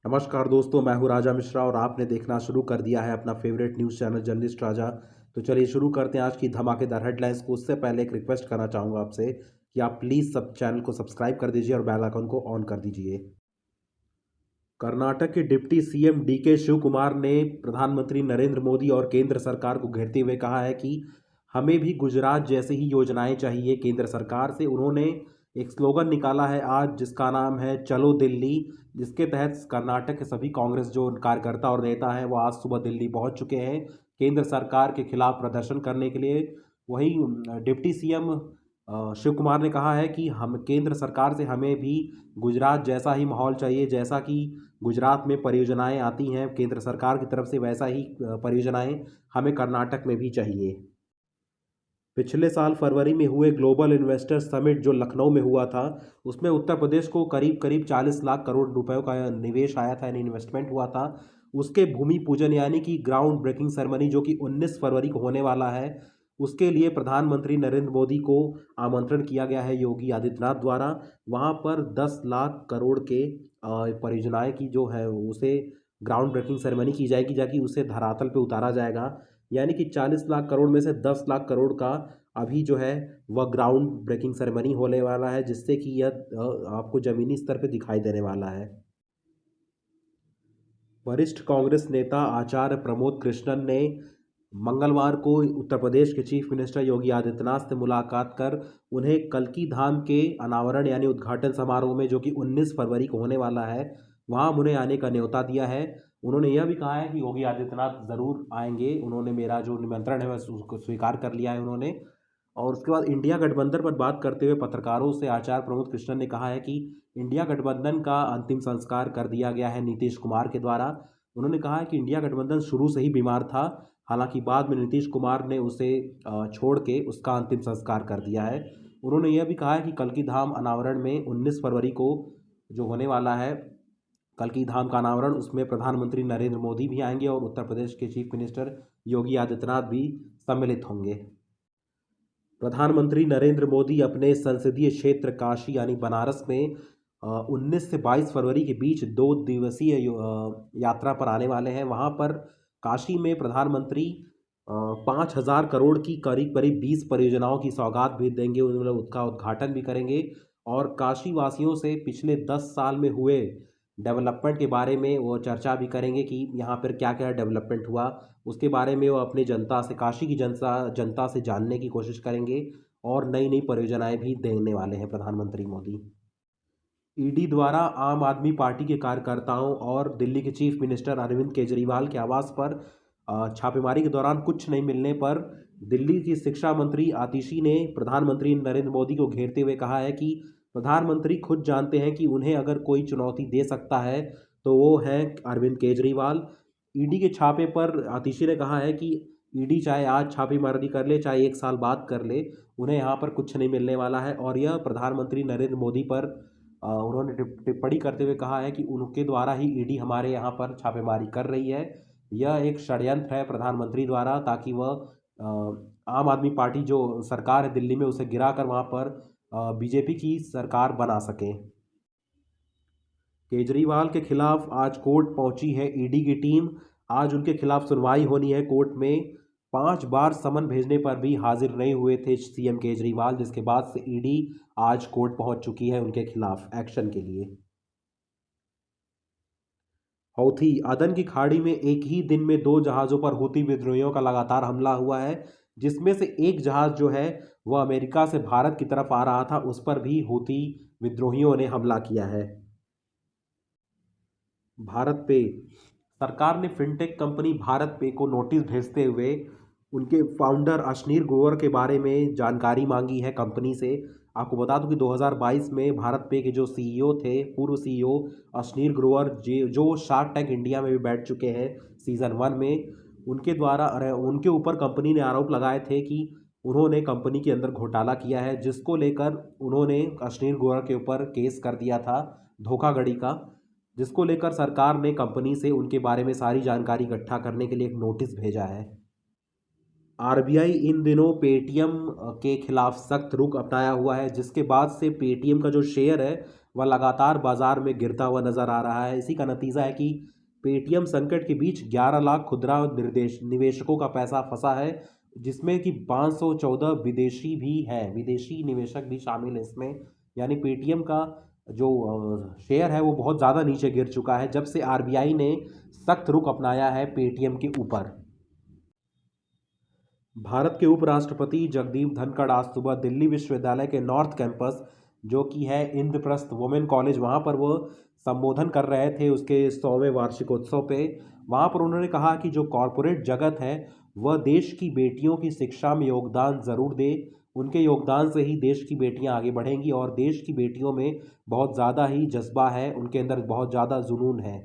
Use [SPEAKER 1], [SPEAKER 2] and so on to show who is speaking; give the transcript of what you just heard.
[SPEAKER 1] नमस्कार दोस्तों, मैं हूं राजा मिश्रा और आपने देखना शुरू कर दिया है अपना फेवरेट न्यूज़ चैनल जर्नलिस्ट राजा। तो चलिए शुरू करते हैं आज की धमाकेदार हेडलाइंस को। उससे पहले एक रिक्वेस्ट करना चाहूँगा आपसे कि आप प्लीज़ सब चैनल को सब्सक्राइब कर दीजिए और बेल आइकन को ऑन कर दीजिए। कर्नाटक के deputy CM D K Shivakumar ने प्रधानमंत्री नरेंद्र मोदी और केंद्र सरकार को घेरते हुए कहा है कि हमें भी गुजरात जैसी ही योजनाएं चाहिए केंद्र सरकार से। उन्होंने एक स्लोगन निकाला है आज जिसका नाम है चलो दिल्ली, जिसके तहत कर्नाटक के सभी कांग्रेस जो कार्यकर्ता और नेता हैं वो आज सुबह दिल्ली पहुंच चुके हैं केंद्र सरकार के खिलाफ प्रदर्शन करने के लिए। वहीं डिप्टी सीएम शिव कुमार ने कहा है कि हम केंद्र सरकार से हमें भी गुजरात जैसा ही माहौल चाहिए, जैसा कि गुजरात में परियोजनाएं आती हैं केंद्र सरकार की तरफ से, वैसा ही परियोजनाएं हमें कर्नाटक में भी चाहिए। पिछले साल फरवरी में हुए ग्लोबल इन्वेस्टर समिट जो लखनऊ में हुआ था, उसमें उत्तर प्रदेश को करीब करीब 40 लाख करोड़ रुपयों का निवेश आया था, यानी इन्वेस्टमेंट हुआ था। उसके भूमि पूजन यानी कि ग्राउंड ब्रेकिंग सेरेमनी जो कि 19 फरवरी को होने वाला है, उसके लिए प्रधानमंत्री नरेंद्र मोदी को आमंत्रण किया गया है योगी आदित्यनाथ द्वारा। वहाँ पर 10 लाख करोड़ के परियोजनाएं की जो है उसे ग्राउंड ब्रेकिंग सेरेमनी की जाएगी, जाकि उसे धरातल पे उतारा जाएगा। यानी कि 40 लाख करोड़ में से 10 लाख करोड़ का अभी जो है वह ग्राउंड ब्रेकिंग सेरेमनी होने वाला है, जिससे कि यह आपको ज़मीनी स्तर पे दिखाई देने वाला है। वरिष्ठ कांग्रेस नेता आचार्य प्रमोद कृष्णन ने मंगलवार को उत्तर प्रदेश के चीफ मिनिस्टर योगी आदित्यनाथ से मुलाकात कर उन्हें कल्की धाम के अनावरण यानी उद्घाटन समारोह में जो कि 19 फरवरी को होने वाला है, वहां उन्हें आने का न्योता दिया है। उन्होंने यह भी कहा है कि योगी आदित्यनाथ ज़रूर आएंगे। उन्होंने मेरा जो निमंत्रण है वह उसको स्वीकार कर लिया है उन्होंने। और उसके बाद इंडिया गठबंधन पर बात करते हुए पत्रकारों से आचार्य प्रमोद कृष्णन ने कहा है कि इंडिया गठबंधन का अंतिम संस्कार कर दिया गया है नीतीश कुमार के द्वारा। उन्होंने कहा है कि इंडिया गठबंधन शुरू से ही बीमार था, हालांकि बाद में नीतीश कुमार ने उसे छोड़ के उसका अंतिम संस्कार कर दिया है। उन्होंने यह भी कहा है कि कल्की धाम अनावरण में 19 फरवरी को जो होने वाला है कल्की धाम का अनावरण, उसमें प्रधानमंत्री नरेंद्र मोदी भी आएंगे और उत्तर प्रदेश के चीफ मिनिस्टर योगी आदित्यनाथ भी सम्मिलित होंगे। प्रधानमंत्री नरेंद्र मोदी अपने संसदीय क्षेत्र काशी यानी बनारस में 19 से 22 फरवरी के बीच 2 दिवसीय यात्रा पर आने वाले हैं। वहां पर काशी में प्रधानमंत्री 5,000 करोड़ की करीब करीब 20 परियोजनाओं की सौगात भी देंगे, मतलब उसका उद्घाटन भी करेंगे और काशी वासियों से पिछले 10 साल में हुए डेवलपमेंट के बारे में वो चर्चा भी करेंगे कि यहाँ पर क्या क्या डेवलपमेंट हुआ। उसके बारे में वो अपनी जनता से, काशी की जनता से जानने की कोशिश करेंगे और नई नई परियोजनाएं भी देने वाले हैं प्रधानमंत्री मोदी। ईडी द्वारा आम आदमी पार्टी के कार्यकर्ताओं और दिल्ली के चीफ मिनिस्टर अरविंद केजरीवाल के आवास पर छापेमारी के दौरान कुछ नहीं मिलने पर दिल्ली की शिक्षा मंत्री आतिशी ने प्रधानमंत्री नरेंद्र मोदी को घेरते हुए कहा है कि प्रधानमंत्री खुद जानते हैं कि उन्हें अगर कोई चुनौती दे सकता है तो वो है अरविंद केजरीवाल। ईडी के छापे पर आतिशी ने कहा है कि ईडी चाहे आज छापेमारी कर ले चाहे 1 साल बाद कर ले, उन्हें यहाँ पर कुछ नहीं मिलने वाला है। और यह प्रधानमंत्री नरेंद्र मोदी पर उन्होंने टिप्पणी करते हुए कहा है कि उनके द्वारा ही ईडी हमारे यहाँ पर छापेमारी कर रही है। यह एक षड्यंत्र है प्रधानमंत्री द्वारा, ताकि वह आम आदमी पार्टी जो सरकार है दिल्ली में उसे गिराकर वहाँ पर बीजेपी की सरकार बना सकें। केजरीवाल के खिलाफ आज कोर्ट पहुंची है ईडी की टीम। आज उनके खिलाफ सुनवाई होनी है कोर्ट में। 5 बार समन भेजने पर भी हाजिर नहीं हुए थे सीएम केजरीवाल, जिसके बाद से ईडी आज कोर्ट पहुंच चुकी है उनके खिलाफ एक्शन के लिए। हौथी अदन की खाड़ी में एक ही दिन में 2 जहाज़ों पर हूती विद्रोहियों का लगातार हमला हुआ है, जिसमें से एक जहाज़ जो है वह अमेरिका से भारत की तरफ आ रहा था, उस पर भी हूती विद्रोहियों ने हमला किया है। भारत पे सरकार ने फिनटेक कंपनी भारत पे को नोटिस भेजते हुए उनके फाउंडर अशनीर ग्रोवर के बारे में जानकारी मांगी है कंपनी से। आपको बता दूं कि 2022 में भारत पे के जो सीईओ थे, पूर्व सीईओ अशनीर ग्रोवर जो शार्क टैंक इंडिया में भी बैठ चुके हैं सीज़न 1 में, उनके द्वारा उनके ऊपर कंपनी ने आरोप लगाए थे कि उन्होंने कंपनी के अंदर घोटाला किया है, जिसको लेकर उन्होंने अशनीर ग्रोवर के ऊपर केस कर दिया था धोखाधड़ी का, जिसको लेकर सरकार ने कंपनी से उनके बारे में सारी जानकारी इकट्ठा करने के लिए एक नोटिस भेजा है। आरबीआई इन दिनों पेटीएम के खिलाफ सख्त रुख अपनाया हुआ है, जिसके बाद से पेटीएम का जो शेयर है वह लगातार बाजार में गिरता हुआ नजर आ रहा है। इसी का नतीजा है कि पेटीएम संकट के बीच 11 लाख खुदरा निर्देश निवेशकों का पैसा फंसा है, जिसमें कि 514 विदेशी भी हैं, विदेशी निवेशक भी शामिल हैं इसमें। यानी पेटीएम का जो शेयर है वो बहुत ज़्यादा नीचे गिर चुका है जब से आरबीआई ने सख्त रुख अपनाया है पेटीएम के ऊपर। भारत के उपराष्ट्रपति जगदीप धनखड़ आज सुबह दिल्ली विश्वविद्यालय के नॉर्थ कैंपस, जो कि है इंद्रप्रस्थ वुमेन कॉलेज, वहाँ पर वो संबोधन कर रहे थे उसके 100वें वार्षिकोत्सव पे। वहाँ पर उन्होंने कहा कि जो कॉरपोरेट जगत है वह देश की बेटियों की शिक्षा में योगदान ज़रूर दे, उनके योगदान से ही देश की बेटियां आगे बढ़ेंगी और देश की बेटियों में बहुत ज़्यादा ही जज्बा है, उनके अंदर बहुत ज़्यादा जुनून है।